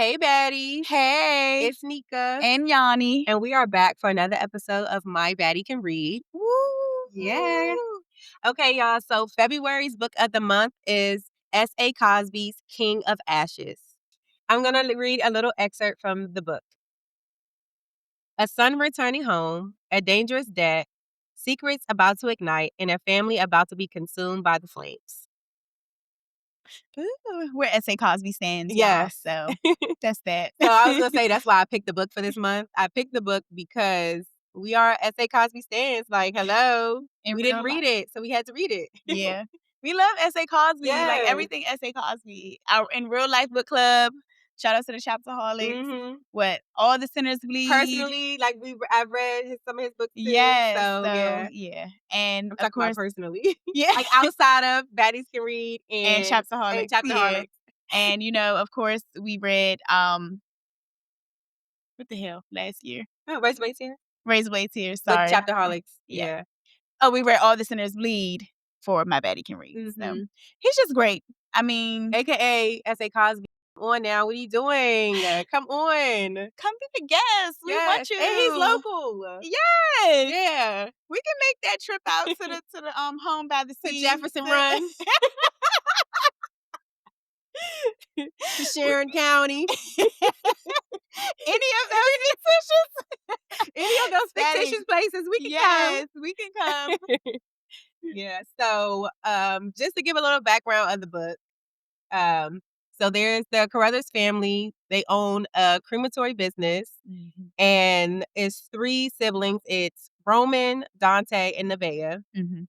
Hey, Baddie. Hey, It's Nika. and Yanni. And we are back for another episode of My Baddie Can Read. Woo! Yeah. Okay, y'all. So February's book of the month is S.A. Cosby's King of Ashes. I'm going to read a little excerpt from the book. A son returning home, a dangerous debt, secrets about to ignite, and a family about to be consumed by the flames. Ooh, we're S.A. Cosby stands, Yes. y'all. So that's that. So I was going to say that's why I picked the book for this month. I picked the book because we are S.A. Cosby stands. Like, hello. In We real didn't read it, so we had to read it. Yeah. We love S.A. Cosby. Like Yes. everything S.A. Cosby. Our in real life book club. Shout out to the Chapterholics. Mhm. What? All the Sinners Bleed. Personally, like I've read some of his books too. Yes. So yeah. And I'm of talking course, about personally. yeah. Like outside of Baddies Can Read and and Chapterholics. Chapterholics. Yeah. And of course, we read what the hell last year? Oh, Razorblade Tears? Razorblade Tears. With Sorry. Chapterholics. Yeah. Yeah. Oh, we read All the Sinners Bleed for My Baddie Can Read. So Mhm. he's just great. I mean, AKA S.A. Cosby. Come on now. What are you doing? Come on. come be the guest. We want you. And he's local. Yes. Yeah. We can make that trip out to the home by the To sea. Jefferson Run. To Sharon County. Any of those fictitious? Any of those fictitious places, we can Yes, we can come. Yeah. So just to give a little background of the book. So there's the Carruthers family. They own a crematory business. Mm-hmm. And it's 3 siblings. It's Roman, Dante, and Nevaeh. Mm-hmm.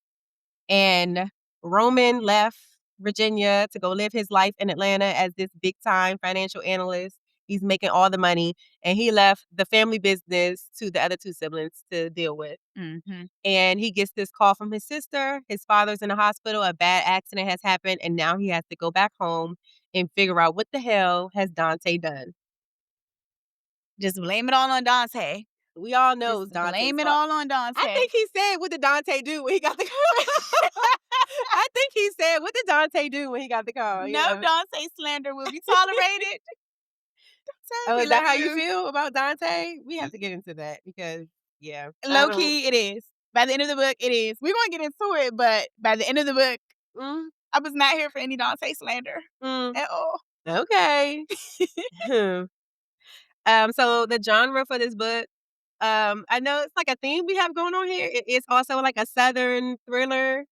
And Roman left Virginia to go live his life in Atlanta as this big time financial analyst. He's making all the money. And he left the family business to the other 2 siblings to deal with. Mm-hmm. And he gets this call from his sister. His father's in the hospital. A bad accident has happened. And now he has to go back home and figure out what the hell has Dante done. Just blame it all on Dante. We all know Just Dante's blame it fault. all on Dante. I think he said, what did Dante do when he got the call? I think he said, what did Dante do when he got the call? No Dante slander will be tolerated. Oh, we is that love how you feel about Dante? We have to get into that because, yeah. Low key, it is. By the end of the book, it is. We're going to get into it, but by the end of the book, I was not here for any Dante slander at all. Okay. So the genre for this book, I know it's like a theme we have going on here. It's also like a Southern thriller.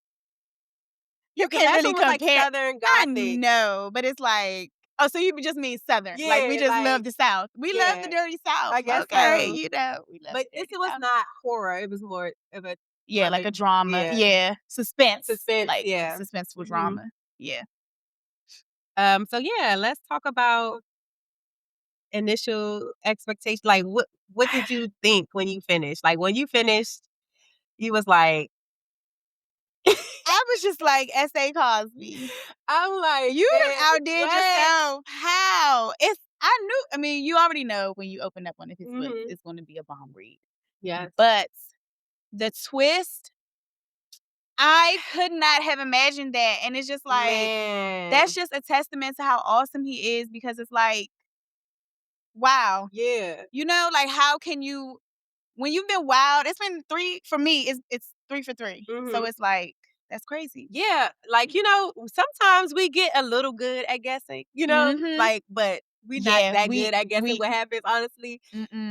You can't really compare. Like Southern Gothic. I know, but it's like, oh, so you just mean Southern. Yeah, like we just love the South. We love the dirty South. I guess okay, so. we love But this was South. not horror. It was more of a like a drama. Yeah. Suspense. Like suspenseful drama. Yeah. So yeah, let's talk about initial expectations. Like what did you think when you finished? Like when you finished, you was like I was just like S.A. Cosby. I'm like, you done outdid yourself. How? I mean, you already know when you open up one of his books, it's going to be a bomb read. Yes. But the twist, I could not have imagined that. And it's just like, that's just a testament to how awesome he is, because it's like, wow. Yeah. Like how can you, when you've been wild, it's been 3, for me, it's 3 for 3. So it's like, that's crazy. Yeah. Like, sometimes we get a little good at guessing, like, but we're not that good at guessing what happens, honestly.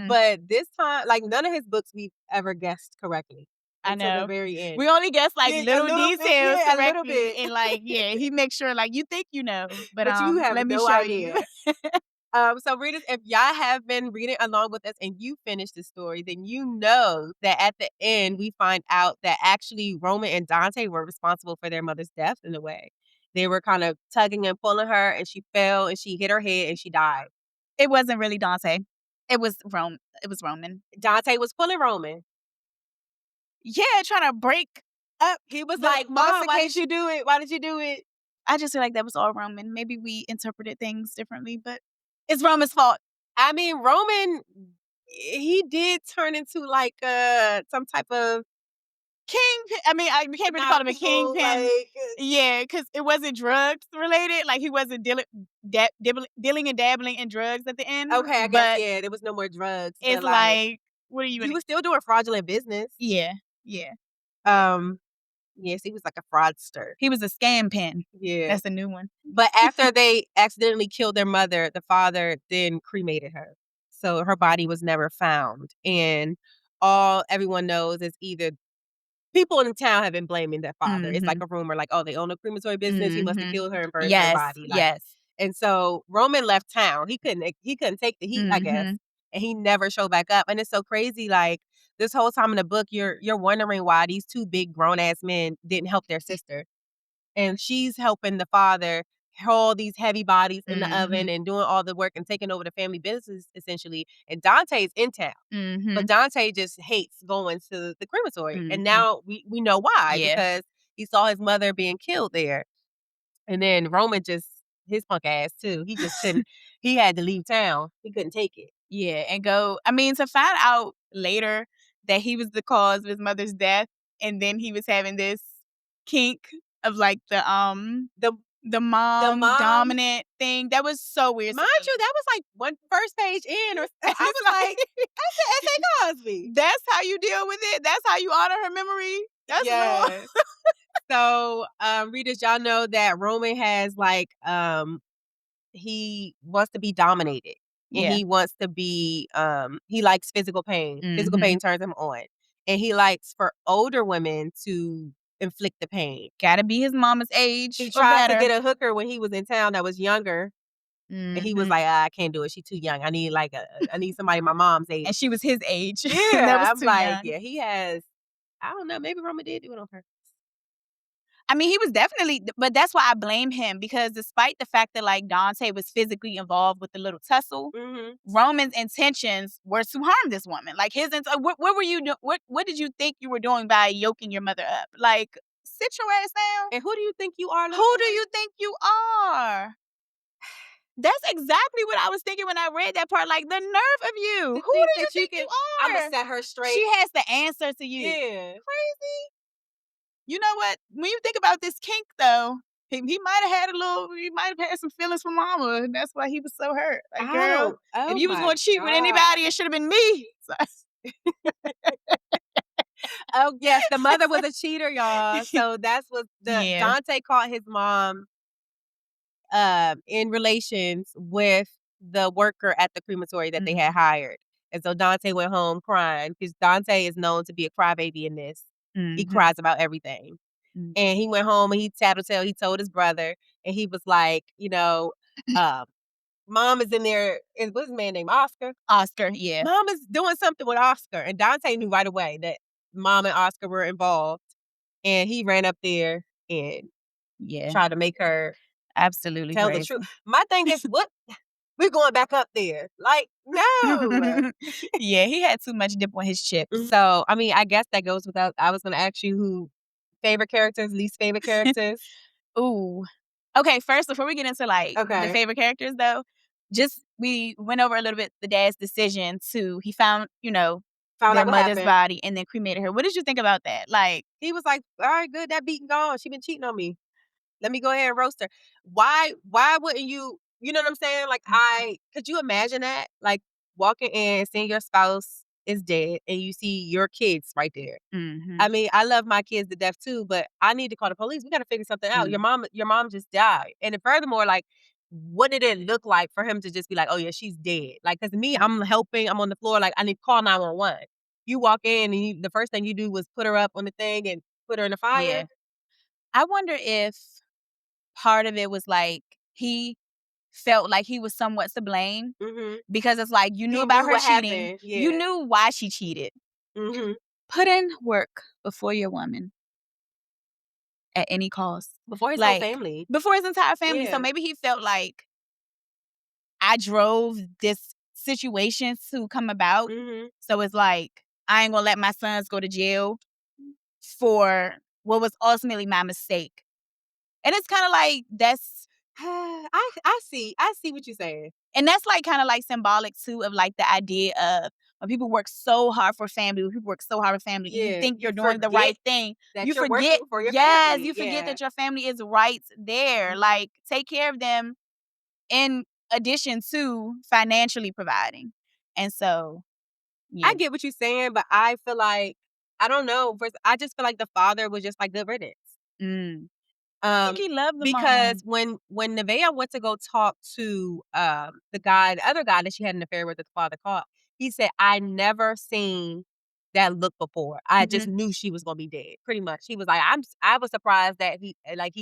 But this time, like, none of his books we've ever guessed correctly. I know. The very end. We only guess like little details correctly. A little bit. And like, he makes sure like you think you know, but you have let me no show idea. you. So readers, if y'all have been reading along with us and you finish the story, then you know that at the end we find out that actually Roman and Dante were responsible for their mother's death in a way. They were kind of tugging and pulling her, and she fell and she hit her head and she died. It wasn't really Dante. It was Roman. Dante was pulling Roman. Yeah, trying to break up. He was like, Mom, why did you do it? Why did you do it? I just feel like that was all Roman. Maybe we interpreted things differently, but it's Roman's fault. I mean, Roman, he did turn into like some type of Kingpin. I mean, we can't really call him a kingpin. Yeah, because it wasn't drugs related. Like he wasn't dealing and dabbling in drugs at the end. Okay, I guess, but yeah, there was no more drugs, it's but, like, like, what are you he gonna? was still doing fraudulent business. Yeah, yeah. Um, yes, he was like a fraudster. He was a scam pin. Yeah. That's a new one. But after they accidentally killed their mother, the father then cremated her. So her body was never found. And all everyone knows is either people in the town have been blaming their father. It's like Mhm. a rumor, like, oh, they own a crematory business. He must have Mhm. killed her and burned her Yes, body. Like, yes. and so Roman left town. He couldn't take the heat, I guess. Mhm. And he never showed back up. And it's so crazy. Like this whole time in the book, you're wondering why these two big grown ass men didn't help their sister. And she's helping the father haul these heavy bodies in the oven Mhm. and doing all the work and taking over the family business essentially. And Dante's in town. But Mhm. Dante just hates going to the crematory. And Mhm. now we know why, Yeah. because he saw his mother being killed there. And then Roman just his punk ass too. He just couldn't he had to leave town. He couldn't take it. Yeah, and go. I mean, to find out later that he was the cause of his mother's death, and then he was having this kink of like The the the mom mom, dominant thing. That was so weird to mind me. you, that was like one first page in, or I It's was like, I said S.A. Cosby. that's how you deal with it. That's how you honor her memory. That's real. Yes. So, readers, y'all know that Roman has like he wants to be dominated. And Yeah. he wants to be he likes physical pain. Physical Mhm. pain turns him on. And he likes for older women to inflict the pain. Gotta be his mama's age He or tried to better. get a hooker when he was in town that was younger. And he was Mhm. like, I can't do it. She's too young. I need somebody my mom's age. And she was his age. And that Yeah. was I'm too like, young. yeah, he has I don't know, maybe Roman did do it on purpose. I mean, he was definitely, but that's why I blame him, because despite the fact that like Dante was physically involved with the little tussle, Mm-hmm. Roman's intentions were to harm this woman. Like what were you doing? What did you think you were doing by yoking your mother up? Like, sit your ass down. And who do you think you are, little Who do boy? you think you are? That's exactly what I was thinking when I read that part. Like, the nerve of you. To Who think do you that you think you can I'ma are? set her straight. She has the answer to you. Yeah. Crazy. You know what? When you think about this kink, though, he might have had some feelings for mama, and that's why he was so hurt. Like, I girl, don't if oh you was my gonna cheat with god. anybody, it should have been me. So, Oh, yes, the mother was a cheater, y'all. So that's what the yeah. Dante caught his mom, in relations with the worker at the crematory that they had hired. And so Dante went home crying because Dante is known to be a crybaby in this. He Mm-hmm. cries about everything. Mm-hmm. And he went home and he tattletale. He told his brother, and he was like, Mom is in there. What's his man named Oscar? Oscar, yeah. Mom is doing something with Oscar. And Dante knew right away that Mom and Oscar were involved. And he ran up there and Yeah. tried to make her Absolutely tell the crazy. truth. My thing is, what we're going back up there. Like, no. Yeah, he had too much dip on his chips. So, I mean, I guess that goes without. I was going to ask you who favorite characters, least favorite characters. Ooh. Okay, first, before we get into like the Okay. favorite characters though, just we went over a little bit the dad's decision to he found, Found their out what mother's happened. body and then cremated her. What did you think about that? Like, He was like, all right, good. That beating gone. She been cheating on me. Let me go ahead and roast her. Why wouldn't you know what I'm saying? Like, could you imagine that? Like, walking in, seeing your spouse is dead, and you see your kids right there. mm-hmm. I mean, I love my kids to death too, but I need to call the police. We got to figure something out. Your mom just died. And then furthermore, like, what did it look like for him to just be like, oh yeah, she's dead? Like, cause me, I'm helping, I'm on the floor, like, I need to call 911. You walk in and the first thing you do was put her up on the thing and put her in the fire. Yeah. I wonder if part of it was like he felt like he was somewhat to blame, because it's like you knew He about knew her what cheating. happened. Yeah. You knew why she cheated. Put in work before your woman at any cost. Before his whole Like, family. before his entire family. Yeah. So maybe he felt like I drove this situation to come about. So it's like, I ain't gonna let my sons go to jail for what was ultimately my mistake. And it's kind of like that's I see what you're saying. and that's like kind of like symbolic too of like the idea of When people work so hard for family, when people work so hard for family, and you Yeah, think you you're doing the right forget thing, that you you're forget, working for your yes, family. you forget Yeah. that your family is right there. Mhm. Like, take care of them in addition to financially providing. And so, I yeah. get what you're saying, but I feel like I don't know. First, I just feel like the father was just like good riddance. Mm. I think he loved the Because mom. when Nevaeh went to go talk to the other guy that she had an affair with that the father caught, he said, "I never seen that look before. I just Mhm. knew she was gonna be dead." Pretty much, he was like, I was surprised that he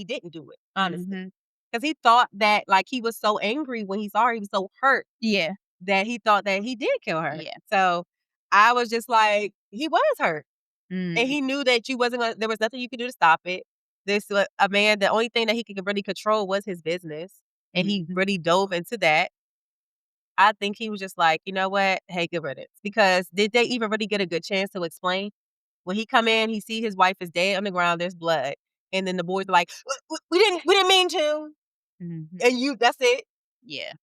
didn't do it, honestly, Mhm. because he thought that like he was so angry when he saw her, he was so hurt Yeah. that he thought that he did kill her. Yeah. So I was just like, he was hurt. And Mm. he knew that you wasn't gonna there was nothing you could do to stop it. This wa a man, the only thing that he could really control was his business, and he Mhm. really dove into that. I think he was just like, "You know what? Hey, good riddance." Because did they even really get a good chance to explain? When he come in, he see his wife is dead on the ground, there's blood, and then the boys are like, "We didn't mean to." Mhm. And that's it. Yeah.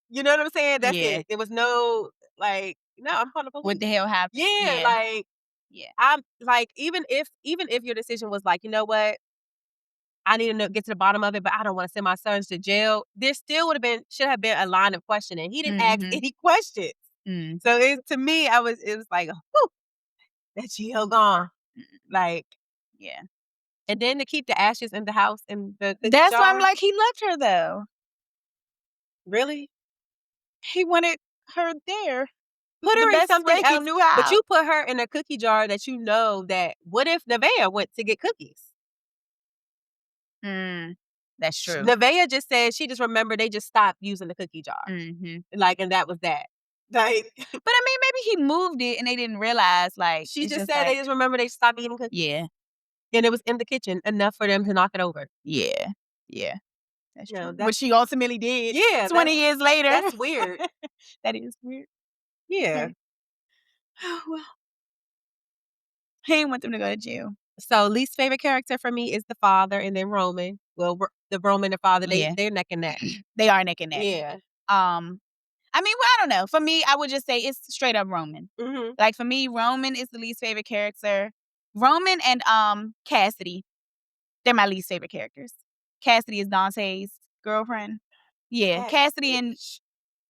You know what I'm saying? That's Yeah. it. There was no, like, "No, I'm calling the What police." the hell happened? Yeah, Yeah. like, Yeah. I'm like, even if your decision was like, "You know what? I need to get to the bottom of it, but I don't want to send my sons to jail." There still should have been a line of questioning. He didn't ask Mhm. any questions. Mm. So to me, it was like, whew, that jail gone. Like, Yeah. and then to keep the ashes in the house in the cookie That's why I'm jar. like, he loved her though. Really? He wanted her there Put the her in best something way he else. knew But how. you put her in a cookie jar that you know that what if Nevaeh went to get cookies? Mm. That's true. Nevaeh just said she just remembered they just stopped using the cookie jar. Mhm. Like, and that was that. Like, But I mean, maybe he moved it and they didn't realize. Like, she it's just just said they like, just remember they stopped eating cookies. yeah, And it was in the kitchen enough for them to knock it over. yeah, yeah. That's You know, true. Which she ultimately did yeah, 20 years later. that's weird. That is weird. Yeah. Hey. Oh well, he didn't want them to go to jail. So least favorite character for me is the father and then Roman. Well, the Roman and father, Yeah, they're neck and neck. they are neck and neck. Yeah. I mean, well, I don't know. For me, I would just say it's straight up Roman. Mhm. Like for me, Roman is the least favorite character. Roman and Cassidy, they're my least favorite characters. Cassidy is Dante's girlfriend. Yeah, That bitch.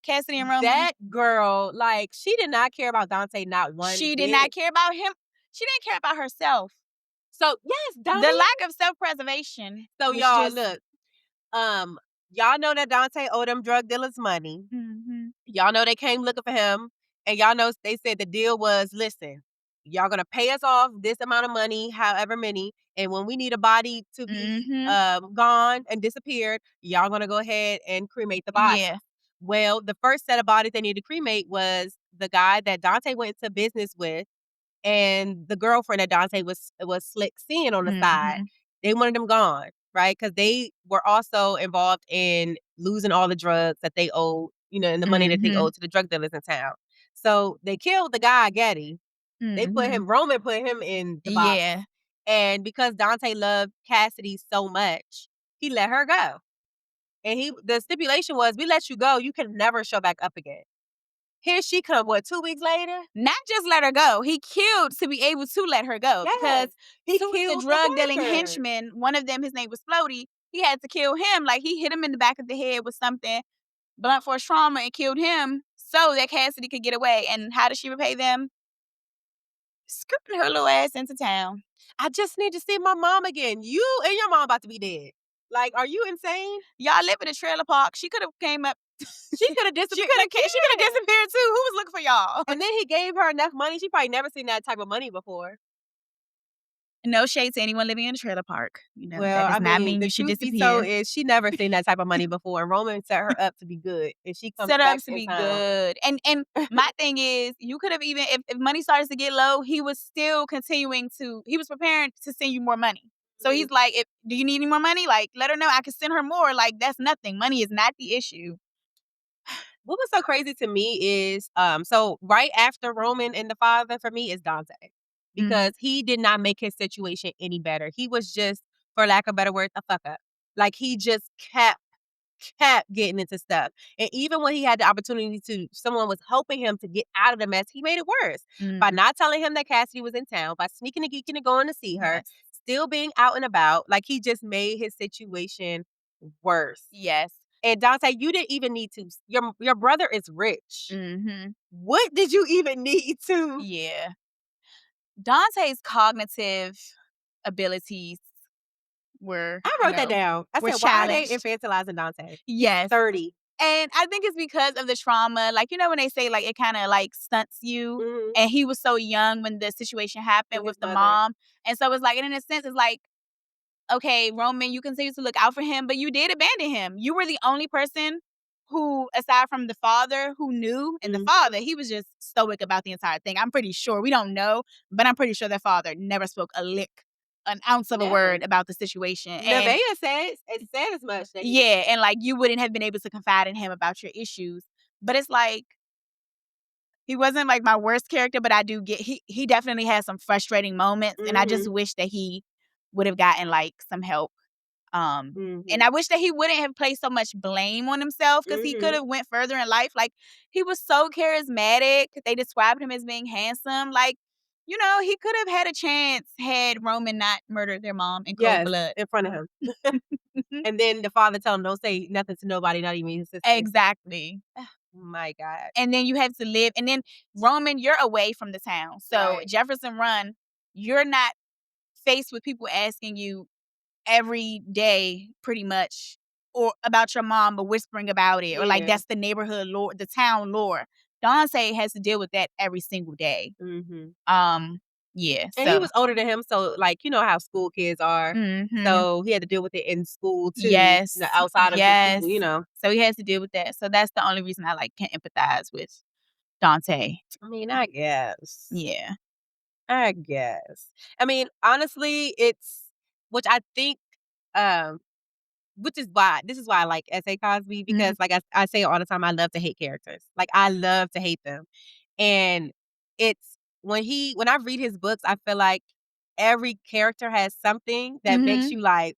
Cassidy and Roman. That girl, like, she did not care about Dante not one She did not bit. care about him. She didn't care about herself. So yes, The Dante. lack of self-preservation So was y'all just. look, um, y'all know that Dante owed them drug dealers money. Mhm. Y'all know they came looking for him, and y'all know they said the deal was, listen, y'all gonna pay us off this amount of money, however many, and when we need a body to be Mhm. gone and disappeared, y'all gonna go ahead and cremate the body. Yeah. Well, the first set of bodies they needed to cremate was the guy that Dante went to business with, and the girlfriend that Dante was slick seeing on the side. Mhm. They wanted them gone, right? Because they were also involved in losing all the drugs that they owed, and the money that they Mhm. owed to the drug dealers in town. So they killed the guy, Getty. Mhm. Roman put him in the box. Yeah. And because Dante loved Cassidy so much, he let her go. And the stipulation was, we let you go, you can never show back up again. Here she come, what, 2 weeks later? Not just let her go. He killed to be able to let her go because Yes. He two of the killed the drug dealing worker. henchmen, one of them, his name was Floaty, he had to kill him. Like he hit him in the back of the head with something, blunt force trauma, and killed him so that Cassidy could get away. And how did she repay them? Scooping her little ass into town. I just need to see my mom again. You and your mom about to be dead. Like, are you insane? Y'all live in a trailer park. She could have came up. She could have She disappeared. could Like, have yeah. disappeared too. Who was looking for y'all? And then he gave her enough money. She probably never seen that type of money before. No shade to anyone living in a trailer park. That Well, does I not mean, mean the you should truth be told disappear. is she never seen that type of money before. And Roman set her up to be good. And she comes Set her back up to in be town. good. And my thing is, you could have even if money starts to get low, he was still continuing to. He was preparing to send you more money. So Mhm. he's like, do you need any more money? Like, let her know I can send her more. Like, that's nothing. Money is not the issue. What was so crazy to me is, so right after Roman and the father for me is Dante. Mhm. Because he did not make his situation any better. He was just, for lack of better words, a fuck up. Like he just kept kept getting into stuff. And even when he had the opportunity to, someone was helping him to get out of the mess, he made it worse by not telling him that Cassidy was in town, by sneaking and geeking and going to see her, Yes. still being out and about. Like, he just made his situation worse. Yes. And Dante, you didn't even need to. Your brother is rich. Mm-hmm. What did you even need to? Yeah. Dante's cognitive abilities were, I wrote that down. I were said, why are they challenged. infantilizing Dante? Yes. 30. And I think it's because of the trauma. Like, when they say, like, it kind of, like, stunts you. Mhm. And he was so young when the situation happened with the mother. mom. And so it's like, and in a sense, it's like, okay, Roman, you continue to look out for him, but you did abandon him. You were the only person who, aside from the father, who knew. And the father, he was just stoic about the entire thing. I'm pretty sure. We don't know, but I'm pretty sure their father never spoke a lick, an ounce of a word about the situation. And Nevaeh said as much. That yeah, and like, you wouldn't have been able to confide in him about your issues. But it's like, he wasn't like my worst character, but I do get he definitely has some frustrating moments, and I just wish that he would have gotten like some help. And I wish that he wouldn't have placed so much blame on himself, because he could have went further in life. Like, he was so charismatic. They described him as being handsome. Like, he could have had a chance had Roman not murdered their mom in cold blood. in front of him. And then the father tell him, don't say nothing to nobody, not even his sister. Exactly. My God. And then you have to live. And then Roman, you're away from the town. So Right. Jefferson Run, you're not faced with people asking you every day, pretty much, or about your mom, or whispering about it, or like, that's the neighborhood lore, the town lore. Dante has to deal with that every single day. Yeah. And he was older than him, so, like, you know how school kids are. So he had to deal with it in school too. Yes. Outside of the school, So he has to deal with that. So that's the only reason I like can empathize with Dante. I mean, I guess. Yeah. I guess. I mean, honestly, it's which I think, um, which is why this is why I like S.A. Cosby, because like I say all the time, I love to hate characters. Like, I love to hate them. And it's when I read his books, I feel like every character has something that makes you like,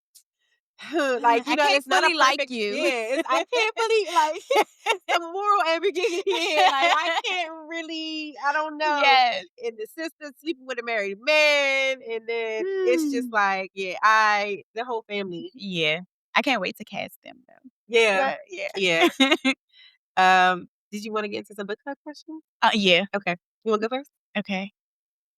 like, I can't it's not a fully like perfect, you. I can't believe, like, the moral ambiguity here. Like, I can't really, I don't know. Yes. And the sister sleeping with a married man, and then it's just like, the whole family. Yeah. I can't wait to cast them though. Yeah. But, yeah. Yeah. Did you want to get into some book club questions? Yeah. Okay. You want to go first? Okay.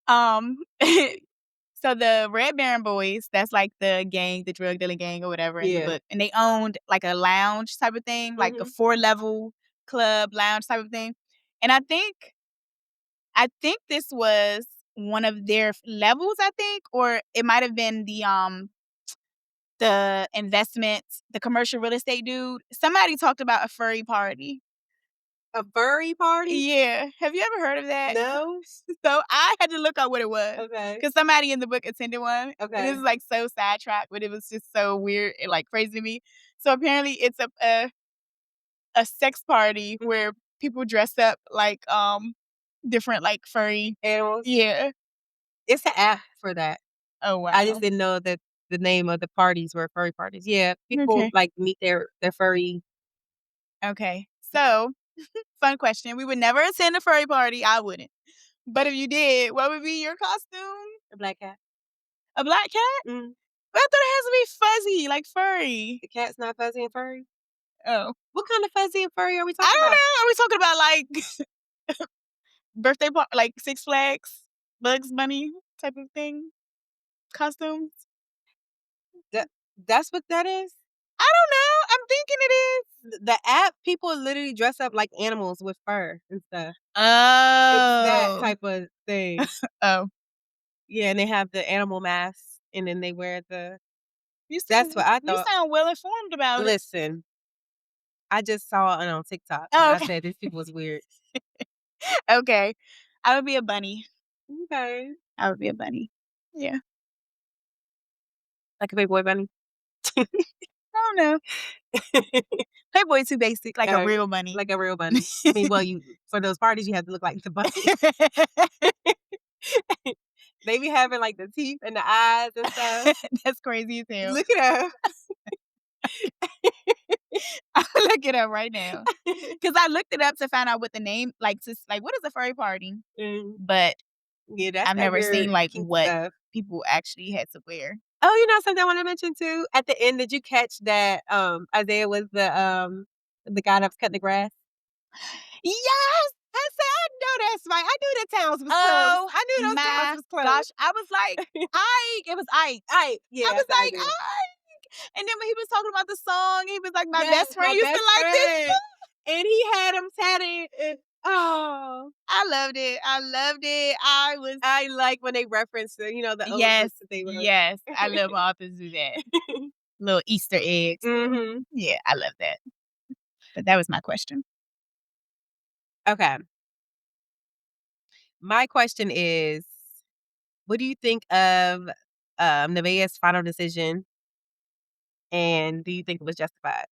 So the Red Baron Boys, that's like the gang, the drug dealing gang or whatever in the book. And they owned like a lounge type of thing, like a 4-level club lounge type of thing. And I think this was one of their levels, I think, or it might have been the investments, the commercial real estate dude. Somebody talked about a furry party. A furry party? Yeah. Have you ever heard of that? No. So I had to look up what it was. Okay. Because somebody in the book attended one. Okay. And it was like so sidetracked, but it was just so weird and like crazy to me. So apparently it's a sex party where people dress up like different like furry Animals? Yeah. It's an app for that. Oh wow. I just didn't know that the name of the parties were furry parties. Yeah. People like meet their furry. Okay. So fun question. We would never attend a furry party. I wouldn't. But if you did, what would be your costume? A black cat. A black cat? Mm. But I thought it has to be fuzzy, like furry. The cat's not fuzzy and furry? Oh. What kind of fuzzy and furry are we talking I don't about? know. Are we talking about like birthday party, like Six Flags, Bugs Bunny type of thing? Costumes? That's what that is? I don't know. I'm thinking it is. The app, people literally dress up like animals with fur and stuff. Oh. It's that type of thing. Oh. Yeah, and they have the animal masks, and then they wear the. That's what I You thought. sound well informed about it. Listen, I just saw it on TikTok. Oh, And okay. I said these people was weird. Okay. I would be a bunny. Okay. I would be a bunny. Yeah. Like a big boy bunny. I don't know. Playboy too basic, like a real bunny. Like a real bunny. I mean, well, for those parties you have to look like the bunny. They be having like the teeth and the eyes and stuff. That's crazy as hell. Look at her. I'll look it up right now. Because I looked it up to find out what the name, like, what is a furry party? Mm. But Yeah, that's I've that never seen, weird like, kink what stuff. people actually had to wear. Oh, you know something I wanna mention too? At the end, did you catch that, Isaiah was the guy that was cutting the grass? Yes! I said, "I know that's right. I knew the towns was close. Oh I knew those towns my was close." gosh. I was like, Ike. It was Ike. Yeah, I was that's like, Isaiah. Ike. And then when he was talking about the song, he was like, my Yes, best friend my used to best like this friend. song. And he had him tatted and oh, I loved it. I loved it. I was I like when they reference the old Yes, books that they wrote. yes. I love when authors do that. Little Easter eggs. Mhm. Yeah, I love that. But that was my question. Okay. My question is, what do you think of Nevaeh's final decision, and do you think it was justified?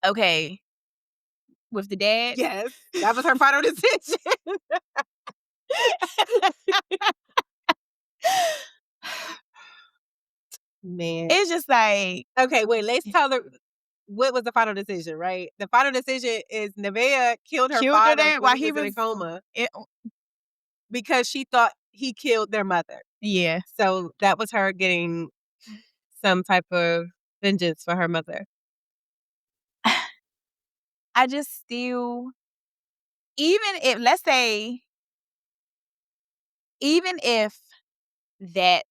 Okay. With the dad? Yes, that was her final decision. Man. It's just like Okay, wait, let's tell her what was the final decision, right? The final decision is Nevaeh killed her killed her father there when while he he was in a was coma it, because she thought he killed their mother. yeah. So that was her getting some type of vengeance for her mother. I just still even if let's say even if that's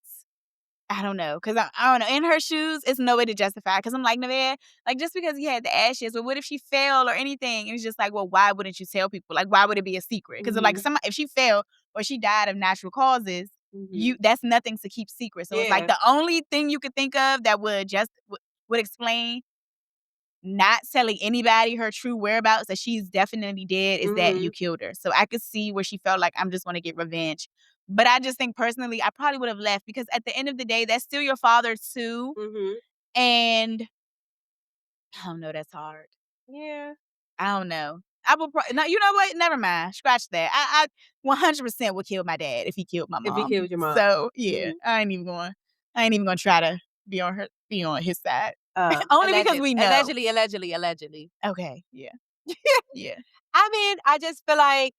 I don't know, cause I don't know. In her shoes, it's no way to justify. Cause I'm like, Nevaeh, like just because he had the ashes, but what if she fell or anything? And it's just like, well, why wouldn't you tell people? Like, why would it be a secret? Cause like, Mhm. if she fell or she died of natural causes, Mhm. that's nothing to keep secret. So it's like Yeah. the only thing you could think of that would explain not telling anybody her true whereabouts that she's definitely dead is that you Mhm. killed her. So I could see where she felt like I'm just gonna get revenge. But I just think personally, I probably would have left because at the end of the day, that's still your father too. Mhm. And I don't know, that's hard. Yeah. I don't know. I would no, you know what? Never mind. Scratch that. I 100% would kill my dad if he killed my If he mom. killed your mom. So yeah, Mhm. I ain't even gonna try to be on his side. Only because we know. Allegedly. Okay. Yeah. Yeah. I mean, I just feel like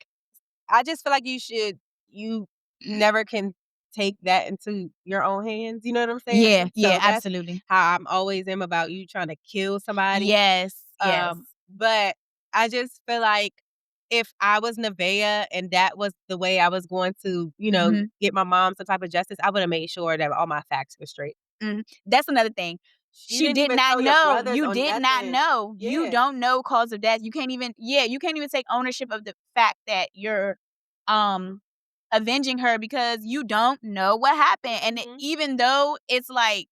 you never can take that into your own hands, you know what I'm Yeah, saying? yeah, So that's absolutely. how I'm always am about you trying to kill somebody. Yes, yes. But I just feel like if I was Nevaeh and that was the way I was going to, Mhm, get my mom some type of justice, I would have made sure that all my facts were straight. mhm. That's another thing. You She didn't did even not tell your know. brothers You or did not nothing. know. You Yeah. don't know cause of death. You can't even take ownership of the fact that you're, um, avenging her because you don't know what happened, and Mhm. even though it's like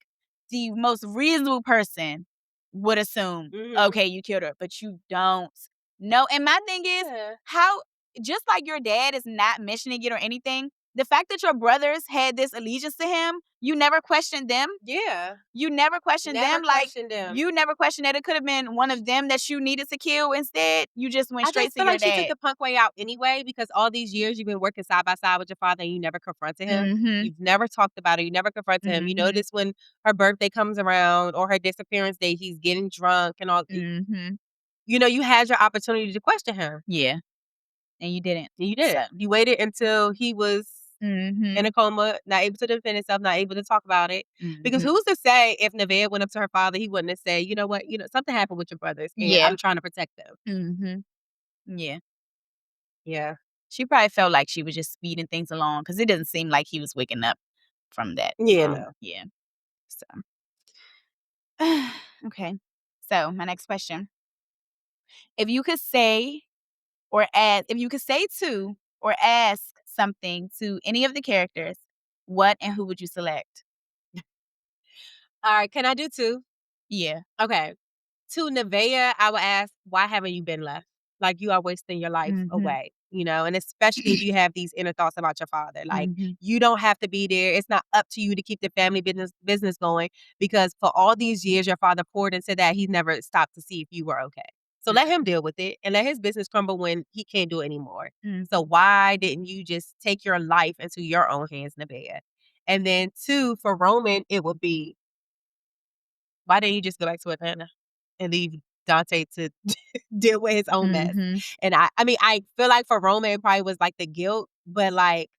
the most reasonable person would assume, Mhm. "Okay, you killed her," but you don't know, and my thing is, Yeah. how just like your dad is not mentioning it or anything, the fact that your brothers had this allegiance to him, you never questioned them. Yeah. You never questioned Never them, like, questioned them. you never questioned that it could have been one of them that you needed to kill instead, you just went I straight just to feel your like she took dad. the punk way out anyway because all these years you've been working side by side with your father and you never confronted him. Mhm, You've never talked about it. You never confronted him. You mhm, notice when her birthday comes around or her disappearance day, he's getting drunk and all. mhm. You had your opportunity to question him. Yeah, and you didn't. And you So didn't. You waited until he was in mhm, a coma, not able to defend himself, not able to talk about it. Because mhm. who's to say if Nevaeh went up to her father, he wouldn't have said, you know what, something happened with your brothers and Yeah, I'm trying to protect them. mhm, yeah. Yeah. She probably felt like she was just speeding things along because it doesn't seem like he was waking up from that, Yeah, no. yeah, so okay. So, my next question. If you could say if you could say to or ask something to any of the characters, what and who would you select? All right, can I do two? Yeah. Okay. To Nevaeh, I would ask, why haven't you been left? Like you are wasting your life Mhm. away, and especially if you have these inner thoughts about your father. Like Mhm. you don't have to be there. It's not up to you to keep the family business going because for all these years your father poured into that, he's never stopped to see if you were okay. So let him deal with it and let his business crumble when he can't do it anymore. So Mhm. why didn't you just take your life into your own hands, Nevaeh? And then two, for Roman, it would be why didn't you just go back to Atlanta and leave Dante to deal with his own mess. Mhm. And I mean, I feel like for Roman, it probably was like the guilt, but like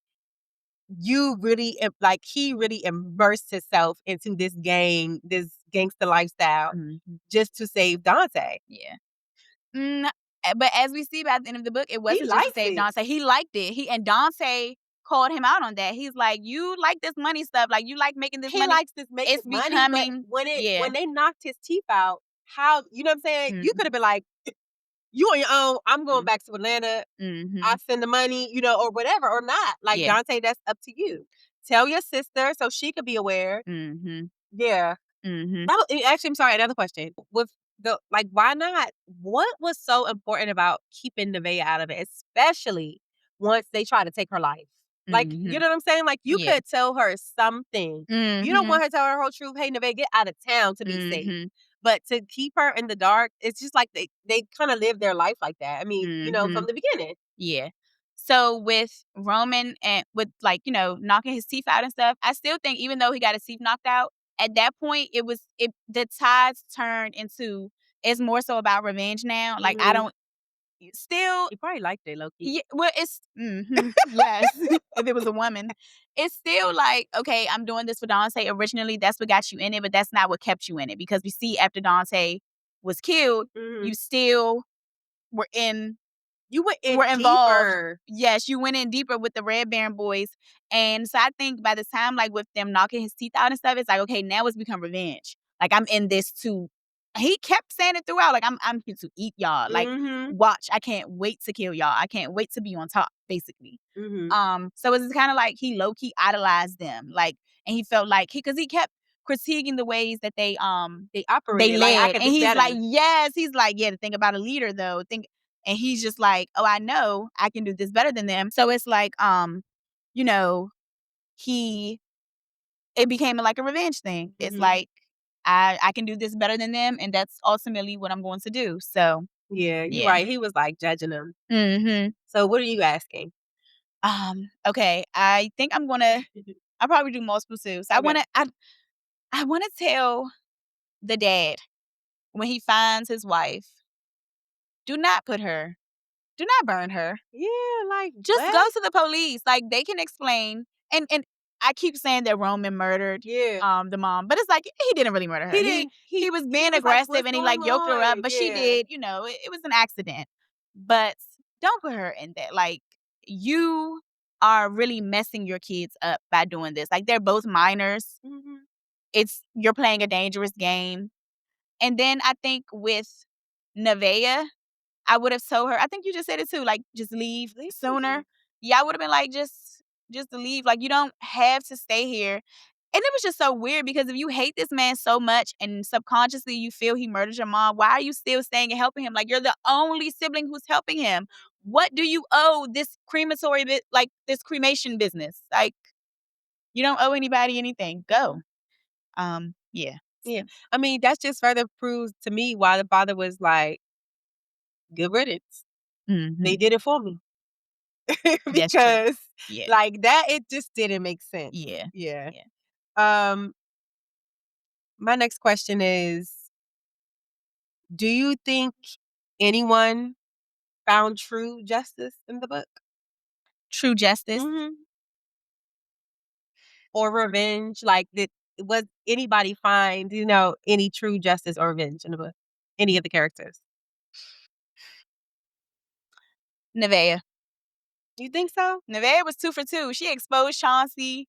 you really like he really immersed himself into this gang, this gangster lifestyle Mhm. just to save Dante. Yeah. Mm, but as we see by the end of the book, it He wasn't just to likes save it. Dante. He liked it. And Dante called him out on that. He's like, "You like this money stuff. Like you like making this He money. likes this making It's money, but becoming when they knocked his teeth out, how you know what I'm saying? You Mhm. could have been like, you on your own. I'm going Mhm. back to Atlanta. I Mhm. send the money, you know, or whatever, or not. Like Yeah. Dante, that's up to you. Tell your sister so she could be aware. Mhm. Yeah. Mhm. Actually, I'm sorry. Another question. With the like, why not? What was so important about keeping Nevaeh out of it, especially once they try to take her life? Like, you Mhm. know what I'm saying? Like, you Yeah. could tell her something. You don't Mhm. want her to tell her whole truth. Hey, Nevaeh, get out of town to be safe. Mhm. But to keep her in the dark, it's just like they kind of live their life like that. I mean, you know, from Mhm. the beginning. Yeah. So with Roman and with like, knocking his teeth out and stuff, I still think even though he got his teeth knocked out, at that point the tides turned into it's more so about revenge now. Like I Mhm. don't still He probably liked it, low key. yeah, well it's yes. If it was a woman. It's still like, okay, I'm doing this for Dante. Originally that's what got you in it, but that's not what kept you in it. Because we see after Dante was killed, Mhm. you still were in You went in were involved. deeper. Yes, you went in deeper with the Red Baron boys. And so I think by the time, like, with them knocking his teeth out and stuff, it's like, okay, now it's become revenge. Like, I'm in this to he kept saying it throughout, like, I'm here to eat y'all. Like, Mhm. watch, I can't wait to kill y'all. I can't wait to be on top, basically. Mhm. So it's kind of like he low-key idolized them. Like, and he felt like because he kept critiquing the ways that They they operated like I led. could And do he's like, better. yes, he's like, yeah, the thing about a leader though, and he's just like, oh, I know I can do this better than them. So it's like, you know, he it became like a revenge thing. It's Mhm. like I can do this better than them, and that's ultimately what I'm going to do. So Yeah, you're yeah. right. He was like judging them. Mhm. So what are you asking? Okay. I think I'll probably do multiple too. So Okay. I wanna tell the dad when he finds his wife, do not put her do not burn her. Yeah, like Just go what? to the police. Like, they can explain. And I keep saying that Roman murdered, Yeah. the mom, but it's like, he didn't really murder her. He He didn't he was he being was like, aggressive, "What's and he, going like, yoked her up, on?" but she Yeah. did, it was an accident. But don't put her in that. Like, you are really messing your kids up by doing this. Like, they're both minors. Mhm. You're playing a dangerous game. And then I think with Nevaeh, I would have told her I think you just said it too, like, just leave Leave. sooner. Yeah, I would have been like, just to leave. Like, you don't have to stay here. And it was just so weird because if you hate this man so much and subconsciously you feel he murdered your mom, why are you still staying and helping him? Like, you're the only sibling who's helping him. What do you owe this like this cremation business? Like, you don't owe anybody anything. Go. Yeah. Yeah. I mean, that just further proves to me why the father was like, "Good riddance. They Mhm. did it for me." That's true. Because Yeah. like that, it just didn't make sense. Yeah. Yeah. Yeah. Um, my next question is, do you think anyone found true justice in the book? True justice. Mhm. Or revenge? Like, was anybody find, any true justice or revenge in the book? Any of the characters? Nevaeh. You think so? Nevaeh was 2 for 2. She exposed Chauncey.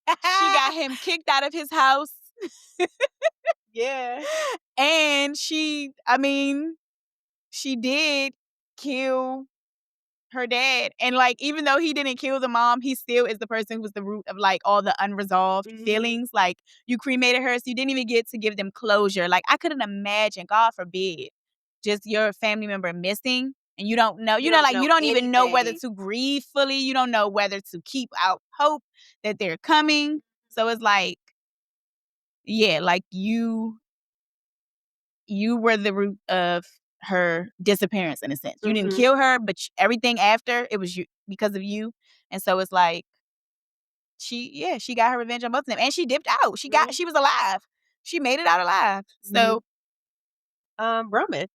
She got him kicked out of his house. Yeah. And she did kill her dad. And, like, even though he didn't kill the mom, he still is the person who was the root of, like, all the unresolved Mhm. feelings. Like, you cremated her, so you didn't even get to give them closure. Like, I couldn't imagine, God forbid, just your family member missing and you don't know, You don't like, you know don't even know whether anything. to grieve fully. You don't know whether to keep out hope that they're coming. So it's like, yeah, like you were the root of her disappearance in a sense. You didn't Mhm. kill her, but everything after it was you because of you. And so it's like she got her revenge on both of them, and she dipped out. Mhm. She was alive. She made it out alive. Mhm. So Roman.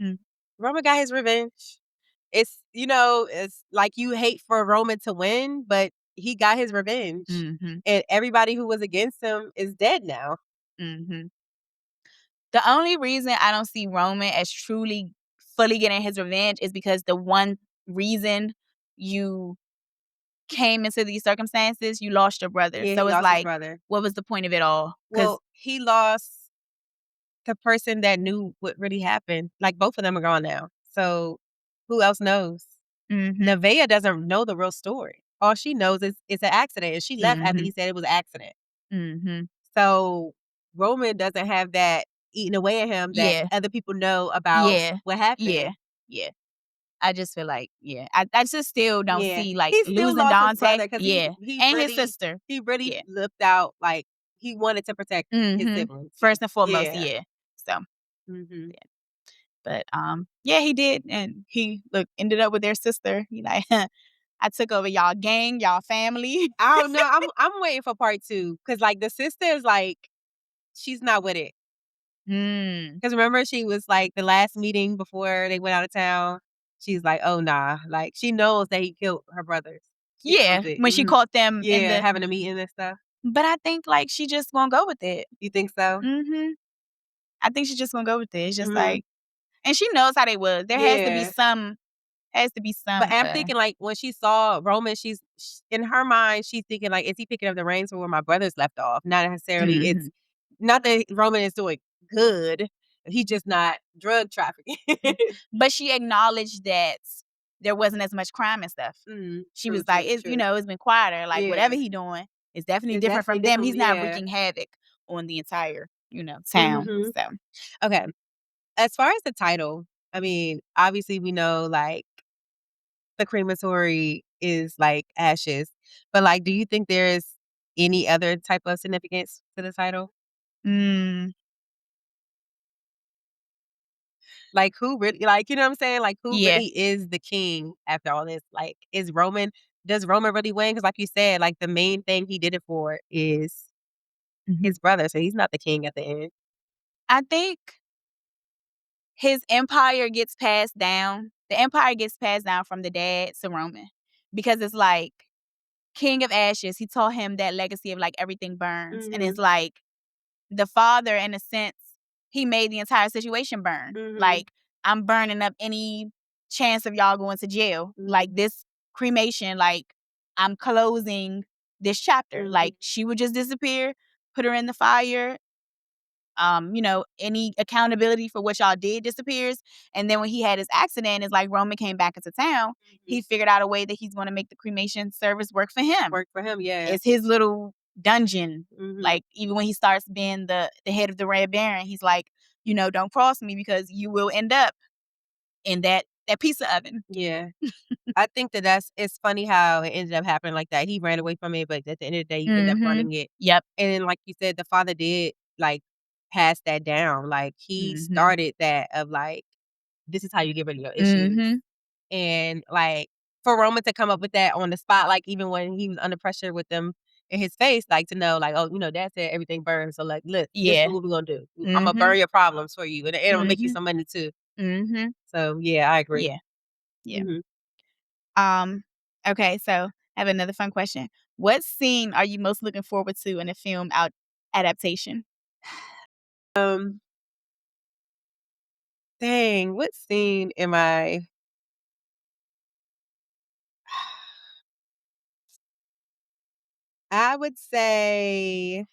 Mm. Roman got his revenge. It's like you hate for Roman to win, but he got his revenge. Mhm. And everybody who was against him is dead now. Mhm. The only reason I don't see Roman as truly fully getting his revenge is because the one reason you came into these circumstances, you lost your brother. Yeah, he So it's lost his like, brother. what was the point of it all? Because Well, he lost the person that knew what really happened. Like, both of them are gone now. So, who else knows? mhm, Nevaeh doesn't know the real story. All she knows is it's an accident, and she left after mhm, he said it was an accident. mhm. So, Roman doesn't have that eating away at him that Yeah, other people know about yeah, what yeah, happened. yeah. I just feel like, yeah, I just still don't Yeah. see, like, He still losing lost his Dante. brother because Yeah, he and his really sister. he really Yeah. looked out, like, he wanted to protect his Mhm. siblings. First and foremost, Yeah. yeah. So, Mhm. yeah. But, yeah, he did, and he, look, ended up with their sister. He like, "I took over y'all gang, y'all family." I don't know. I'm waiting for part 2 because, like, the sister is like, she's not with it. Mm. Because remember, she was like the last meeting before they went out of town. She's like, "Oh nah," like she knows that he killed her brothers. She knows Yeah, it. when she caught them in Yeah, the having a meeting and stuff. but I think, like, she just gonna go with it. You think so? Mhm. I think she's just gonna go with it. It's just Mhm. like and she knows how they was. There Yeah. has to be But some, I'm thinking like when she saw Roman, in her mind, she's thinking like, is he picking up the reins from where my brothers left off? Not necessarily. It's mhm. not that Roman is doing good. He's just not drug trafficking. But she acknowledged that there wasn't as much crime and stuff. She True, was like, true, "It's true. it's been quieter. Like whatever Yeah. he doing is definitely It's different definitely from them. different. He's not Yeah. wreaking havoc on the entire, town." Mhm. So, Okay. As far as the title, I mean, obviously we know like the crematory is like ashes, but like, do you think there's any other type of significance to the title? mm, Like, who really, like, you know what I'm saying? Like, who yeah, really is the king after all this? Like, does Roman really win? Because, like you said, like, the main thing he did it for is mhm. his brother, so he's not the king at the end. I think his empire gets passed down. The empire gets passed down from the dad to Roman because it's like King of Ashes. He taught him that legacy of like everything burns, and it's Mhm. like the father, in a sense, he made the entire situation burn. Mhm. Like, I'm burning up any chance of y'all going to jail. Mhm. Like, this cremation, like, I'm closing this chapter. Mhm. Like, she would just disappear, put her in the fire. Any accountability for what y'all did disappears. And then when he had his accident, it's like Roman came back into town. Mhm. He figured out a way that he's going to make the cremation service work for him. Worked for him, yeah. It's his little dungeon. Mhm. Like even when he starts being the head of the Red Baron, he's like, don't cross me because you will end up in that pizza oven. Yeah. I think it's funny how it ended up happening like that. He ran away from it, but at the end of the day, he ended up Mhm. running it. Yep. And then, like you said, the father did like pass that down. Like he Mhm. started that of like, this is how you get rid of your issues. Mhm. And like for Roman to come up with that on the spot, like even when he was under pressure with them in his face, like to know, like, oh, Dad said everything burns. So like, look, this is Yeah. what we're gonna do. I'm gonna Mhm. burn your problems for you, and it'll make you Mhm. some money too. Mhm. So yeah, I agree. Yeah. Yeah. Hmm. Um, okay, so I have another fun question. What scene are you most looking forward to in a film out adaptation? Um, Dang, what scene am I? I would say,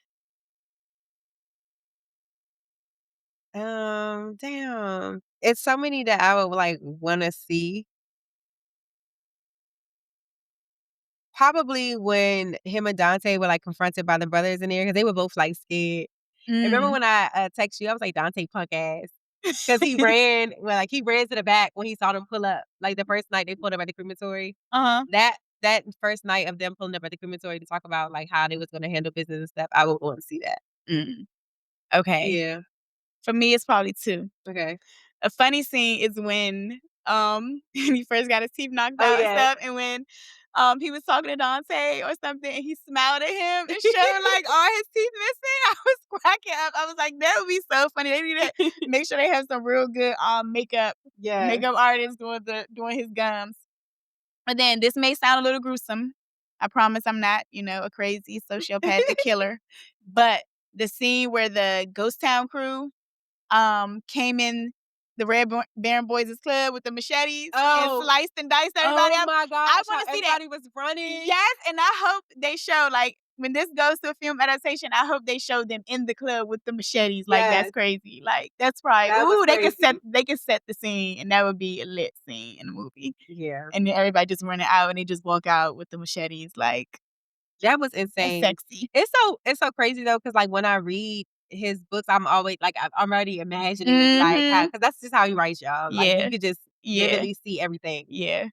damn, it's so many that I would like want to see. Probably when him and Dante were like confronted by the brothers in there because they were both like scared. And remember Mm. when I text you, I was like Dante punk ass because he ran to the back when he saw them pull up. Like the first night they pulled up at the crematory. Uh-huh. That first night of them pulling up at the crematory to talk about like how they was going to handle business and stuff, I would want to see that. Mm. Okay. Yeah. For me, it's probably 2. Okay. A funny scene is when, when he first got his teeth knocked Oh out and yeah. stuff, and when he was talking to Dante or something, and he smiled at him and showed like all his teeth missing. I was cracking up. I was like, that would be so funny. They need to make sure they have some real good makeup artists doing his gums. But then this may sound a little gruesome. I promise I'm not, a crazy sociopathic killer. But the scene where the Ghost Town crew came in the Baron Boys' club with the machetes and sliced and diced everybody up. My gosh, I want to see that. everybody was running. Yes, and I hope they show, like, when this goes to a film adaptation, I hope they show them in the club with the machetes. Like, that's crazy. Like, that's probably, That was they can set the scene, and that would be a lit scene in the movie. Yeah. And then everybody just running out, and they just walk out with the machetes. Like, that was insane. that's sexy. It's so crazy though, because like when I read his books, I'm always like I'm already imagining like how, because that's just how he writes, y'all. Like you could just vividly see everything. Yeah.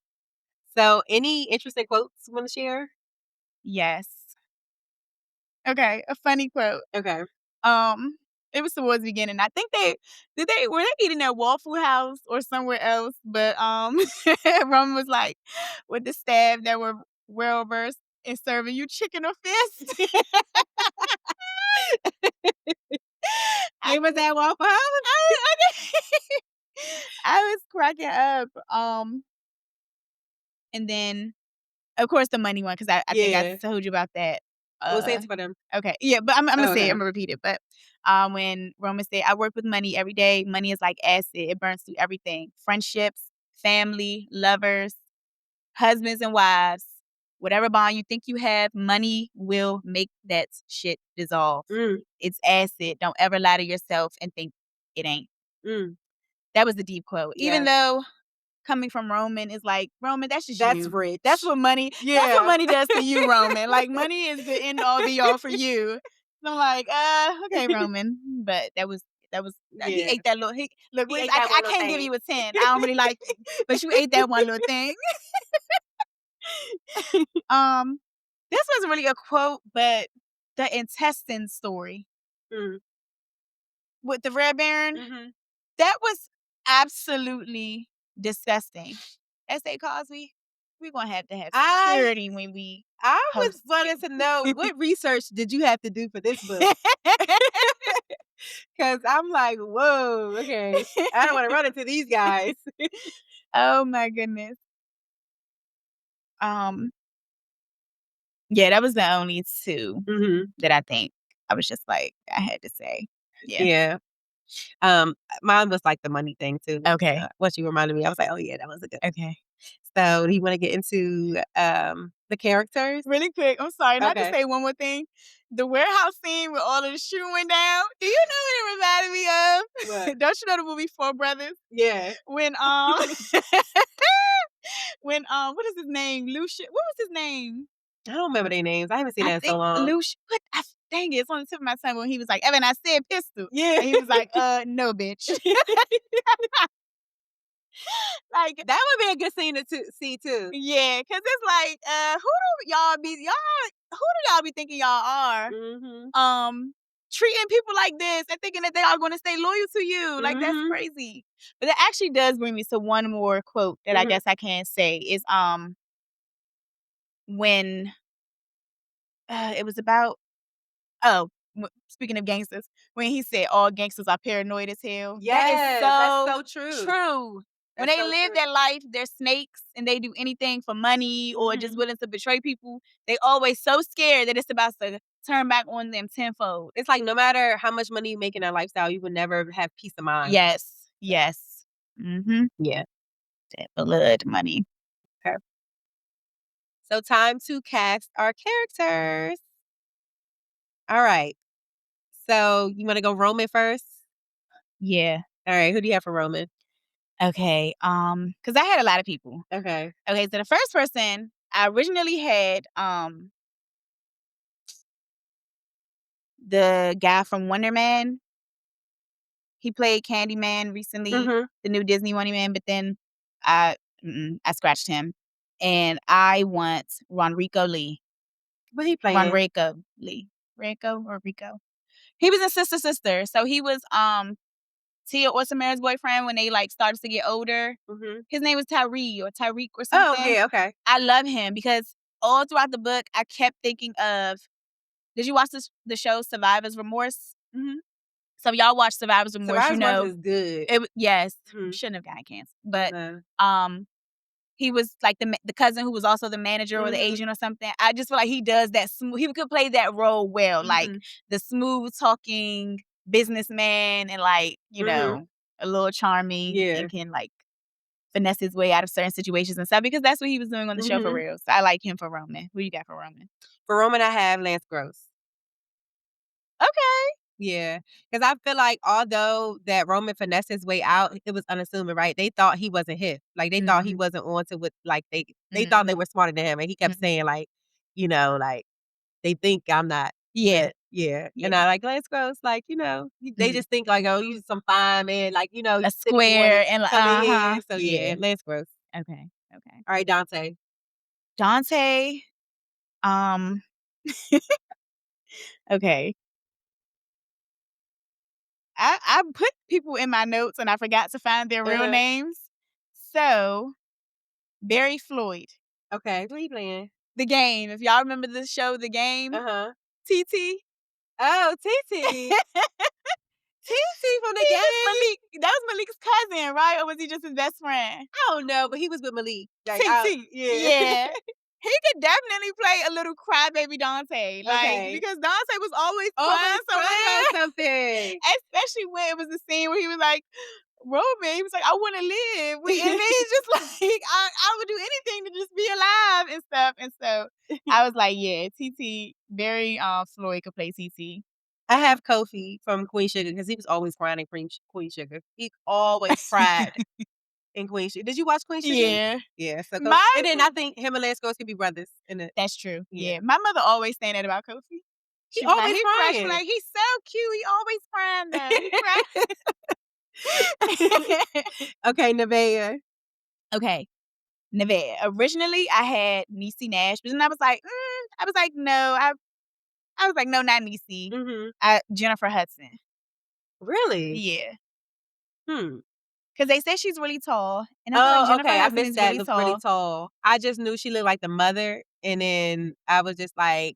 So, any interesting quotes you want to share? Yes. Okay, a funny quote. Okay. It was towards the beginning. I think were they eating at Waffle House or somewhere else, but Roman was like, with the staff that were well versed in serving you chicken or fish. They was at Waffle House? I was cracking up. And then of course the money one, because I think I told you about that. We'll say it for them. Okay. Yeah, but I'm gonna say it, okay. I'm gonna repeat it. But when Roman said, I work with money every day, money is like acid, it burns through everything. Friendships, family, lovers, husbands and wives, whatever bond you think you have, money will make that shit dissolve. It's acid. Don't ever lie to yourself and think it ain't. That was the deep quote. Yeah. Even though coming from Roman is like, Roman, that's just That's you. rich. That's what money does to you, Roman. Like, money is the end all be all for you. And I'm like, okay, Roman. But that was he ate that little look, I can't give you a 10. I don't really like you. But you ate that one little thing. This wasn't really a quote, but the intestine story with the Red Baron, that was absolutely disgusting. S.A. Cosby, we're gonna have security when we. I was wanting to know what research did you have to do for this book? Because I'm like, whoa, okay. I don't want to run into these guys. Oh my goodness. Yeah, that was the only two that I think I was just like, I had to say. Yeah. Mine was like the money thing too. Okay. What you reminded me, I was like, oh yeah, that was a good. Okay. So, do you want to get into the characters? Really quick, I'm sorry, not to say one more thing. The warehouse scene with all of the shoe went down. Do you know what it reminded me of? What? Don't you know the movie Four Brothers? Yeah. When when what is his name? Lucian. What was his name? I don't remember their names. I haven't seen that in so long. Lucian. What? Dang it! It's on the tip of my tongue when he was like, "Evan, I said pistol." Yeah. And he was like, no, bitch." Like, that would be a good scene to see too. Yeah, because it's like, who do y'all be thinking y'all are? Treating people like this and thinking that they are going to stay loyal to you. Like, that's crazy. But that actually does bring me to one more quote that I guess I can say is when it was about speaking of gangsters, when he said all gangsters are paranoid as hell. Yeah, that's so true. When they live that life, they're snakes and they do anything for money or just willing to betray people. They always so scared that it's about to turn back on them tenfold. It's like no matter how much money you make in that lifestyle, you would never have peace of mind. Yes. Yeah. That blood money. Okay. So time to cast our characters. All right. So you want to go Roman first? Yeah. All right. Who do you have for Roman? Okay. Because I had a lot of people. Okay. So the first person I originally had the guy from Wonder Man. He played Candyman recently, the new Disney Wonder Man, but then I scratched him. And I want Ronrico Lee. What he playing? Ronrico Lee. Rico or Rico? He was in Sister Sister. So he was Tia Orsamara's boyfriend when they like started to get older. Mhm. His name was Tyree or Tyreek or Oh, something. yeah, okay. I love him because all throughout the book, I kept thinking of. Did you watch the show Survivor's Remorse? Mhm. So y'all watch Survivor's Remorse, you Survivor's Remorse know. is good. Yes, Mhm. shouldn't have gotten canceled, but No. he was like the cousin who was also the manager or the Mhm. agent or something. I just feel like he does that he could play that role well, like Mhm. the smooth talking businessman and like, you Mhm. know, a little charming Yeah. and can like finesse his way out of certain situations and stuff because that's what he was doing on the show for Mhm. real. So I like him for Roman. Who you got for Roman? For Roman, I have Lance Gross. Okay. Yeah, because I feel like although that Roman finessed his way out, it was unassuming, right? They thought he wasn't hip. Like, they thought he Mhm. wasn't on to what like, they thought they Mhm. were smarter than him, and he kept Mhm. saying, like, like, "They think I'm not." Yeah. But yeah, and Yeah. I like Lance Gross, like, they Mhm. just think like, "Oh, you just some fine man," like, A you said you wanted square and coming uh-huh. here. So, Yeah. yeah, Lance Gross. Okay. Okay. Alright, Dante. Dante, um, okay. I put people in my notes and I forgot to find their real Uh-huh. names. So, Barry Floyd, Okay, who you playing? The Game. If y'all remember the show The Game, Uh-huh. TT. Oh, TT. TT from the He was game? Malik. That was Malik's cousin, right? Or was he just his best friend? I don't know, but he was with Malik. Like, TT. yeah. Yeah. He could definitely play a little crybaby Dante. Like, Okay. because Dante was always crying Always crying about somewhere. something. Especially when it was the scene where he was like, Roman, he was like, I want to live. And then he's just like, I would do anything to just be alive and stuff. And so I was like, yeah, TT, very Floyd could play TT. I have Kofi from Queen Sugar because he was always crying in Queen Sugar. He always cried in Queen Sugar. Did you watch Queen Sugar? Yeah. Yeah. So Kofi, My and then I think him and Lance Gross could be brothers in it. That's true. Yeah. Yeah. My mother always saying that about Kofi. He She be like, always he cries. She be crying. like, he's so cute. He always crying though. He cries. Okay, Nevaeh. Okay. Nevada. Originally, I had Niecy Nash, but then I was like, no. I was like, no, not Niecy. Mhm. Jennifer Hudson. Really? Yeah. Hmm. Because they say she's really tall, and I feel like Oh, Jennifer okay. I Hudson missed is that. really Looks really tall. tall. I just knew she looked like the mother, and then I was just like,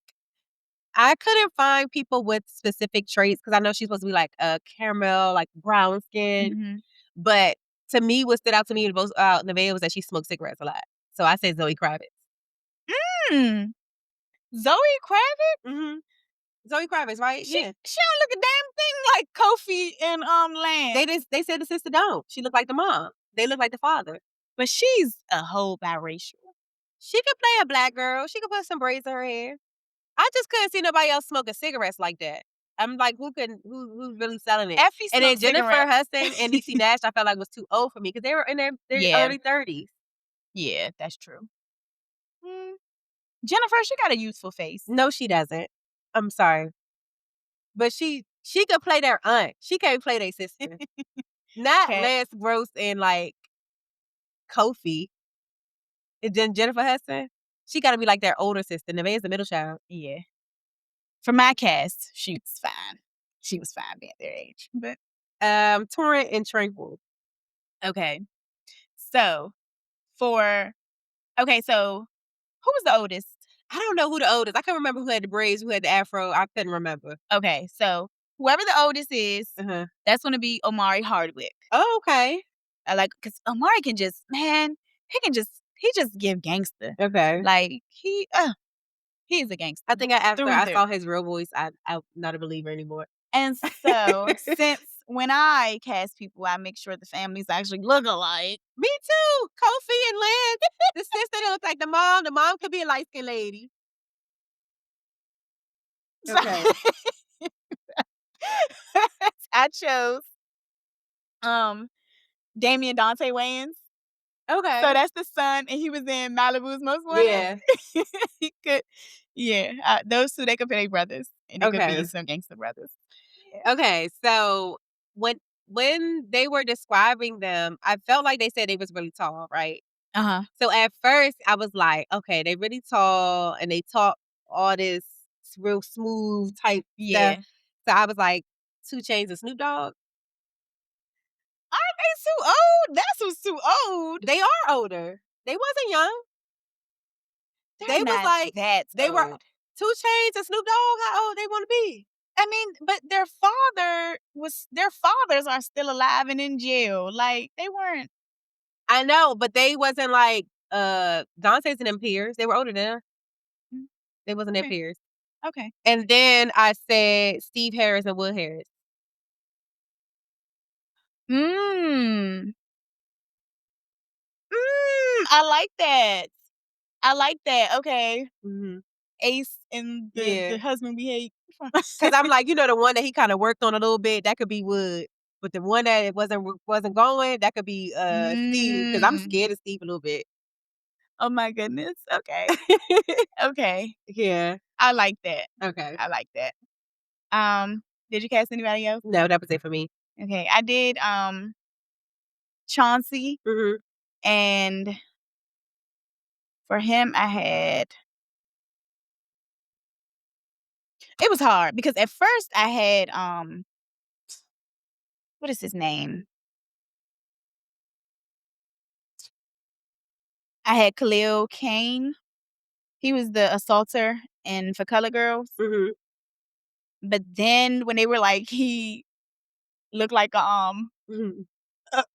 I couldn't find people with specific traits because I know she's supposed to be like a caramel, like brown skin. Mm-hmm. But to me, what stood out to me the most about Nevaeh was that she smoked cigarettes a lot. So I said Zoe Kravitz. Hmm. Zoe Kravitz? Mm-hmm. Zoe Kravitz, right? She Yeah. don't look a damn thing like Kofi and Lance. They said the sister don't. She looked like the mom. They look like the father. But she's a whole biracial. She could play a black girl. She could put some braids in her hair. I just couldn't see nobody else smoking cigarettes like that. I'm like, who's really selling it? Effie And then smoked Jennifer cigarettes. Hudson and Niecy Nash, I felt like was too old for me because they were in their Yeah. early 30s. Yeah, that's true. Mm. Jennifer, she got a youthful face. No, she doesn't. I'm sorry. But she could play their aunt. She can't play their sister. Not Okay. Lance Gross and like Kofi. And then Jennifer Hudson. She gotta be like their older sister. Nevaeh's the middle child. Yeah. For my cast, she was fine. She was fine being their age. But Torrent and Tranquil. okay. So so who was the oldest? I don't know who the oldest. I can't remember who had the braids, who had the afro. I couldn't remember. Okay, so whoever the oldest is, Uh-huh. that's gonna be Omari Hardwick. Oh, okay. I like because Omari can just he just give gangster. Okay. Like he's a gangster. I think after through and I through. saw his real voice, I'm not a believer anymore. And so since when I cast people, I make sure the families actually look alike. Me too. Kofi and Lynn. The sister that looks like the mom. The mom could be a light skinned lady. Okay. I chose Damian Dante Wayans. Okay. So that's the son, and he was in Malibu's Most Wanted. Yeah. He could, yeah. Those two, they could play brothers, and it could be Okay. some gangster brothers. Yeah. Okay. So when they were describing them, I felt like they said they was really tall, right? So at first I was like, okay, they really tall and they talk all this real smooth type Yeah. stuff. So I was like, 2 Chainz and Snoop Dogg. It's too old. That's what's too old. They are older. They wasn't young. They're They was not like that they were old. 2 Chainz and Snoop Dogg. How old they want to be? I mean, but their fathers are still alive and in jail. Like they weren't. I know, but they wasn't like Dante's and them peers. They were older than her. Mm, They wasn't their okay. peers. Okay. And then I said Steve Harris and Will Harris. Mm. I like that. I like that. Okay. Mm-hmm. Ace and Yeah. the husband we hate. Cause I'm like, the one that he kind of worked on a little bit, that could be Wood. But the one that it wasn't going, that could be Steve. Cause I'm Mm. scared of Steve a little bit. Oh my goodness. Okay. Okay. Yeah. I like that. Okay. I like that. Did you cast anybody else? No, that was it for me. Okay. I did Chauncey, Mm-hmm. and for him I had it was hard because at first I had what is his name? I had Khalil Kane. He was the assaulter in For Color Girls. Mm-hmm. But then when they were like he looked like Mm-hmm.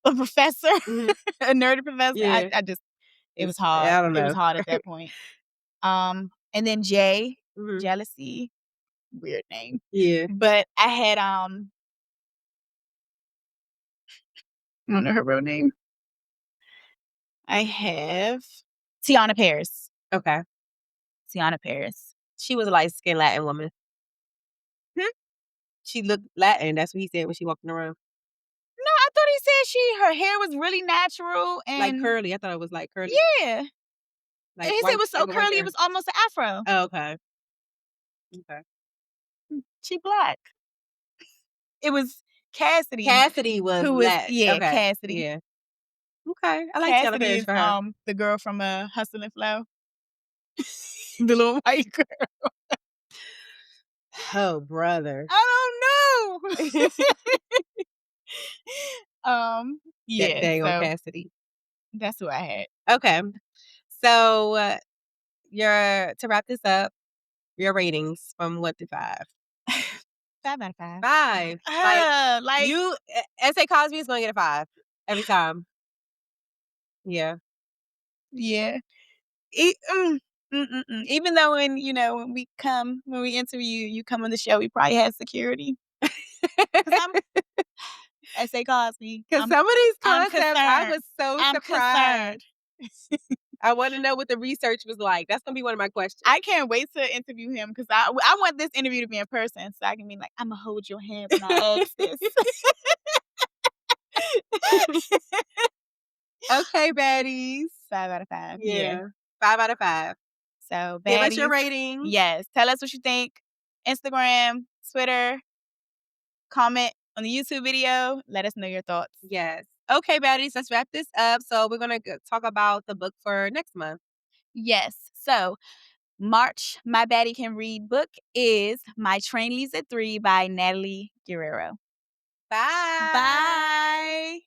a professor, Mm-hmm. a nerdy professor, Yeah. I just it was I hard. don't It was know. hard at that point. And then Jay, Mm-hmm. Jealousy, weird name. Yeah. But I had I don't know her real name. I have Tiana Paris. Okay. Tiana Paris. She was a light skinned Latin woman. Hmm? She looked Latin. That's what he said when she walked in the room. No, I thought he said her hair was really natural Like and curly. I thought it was like curly. yeah. Like And he said it was so like a white curly it girl. was almost an afro. Oh, okay. Okay. She black. It was Cassidy Cassidy was who was Latin. Okay. Cassidy. Yeah. Okay. I like Tiana Cassidy Parrish is for her. the girl from Hustle and Flow. The little white girl. Oh, brother. I don't know. That Yeah, dang on so Cassidy. that's who I had. Okay. So to wrap this up, your ratings from 1 to 5. 5 out of 5. 5. Like You S.A. Cosby is gonna get a 5 every time. Yeah. yeah. Even though when we interview you come on the show, we probably had security. Cause I'm S.A. Cosby. Because some of these I'm concepts, I concerned. was so I'm surprised. concerned. I want to know what the research was like. That's gonna be one of my questions. I can't wait to interview him because I want this interview to be in person so I can be like, I'm gonna hold your hand when I ask this. Okay, baddies. 5 out of 5. Yeah. 5 out of 5. So Give us your baddies. rating. Yes. Tell us what you think. Instagram, Twitter, comment on the YouTube video. Let us know your thoughts. Yes. Okay, baddies, let's wrap this up. So we're going to talk about the book for next month. Yes. So March, My Baddie Can Read book is My Train Leaves at 3 by Natalie Guerrero. Bye. Bye.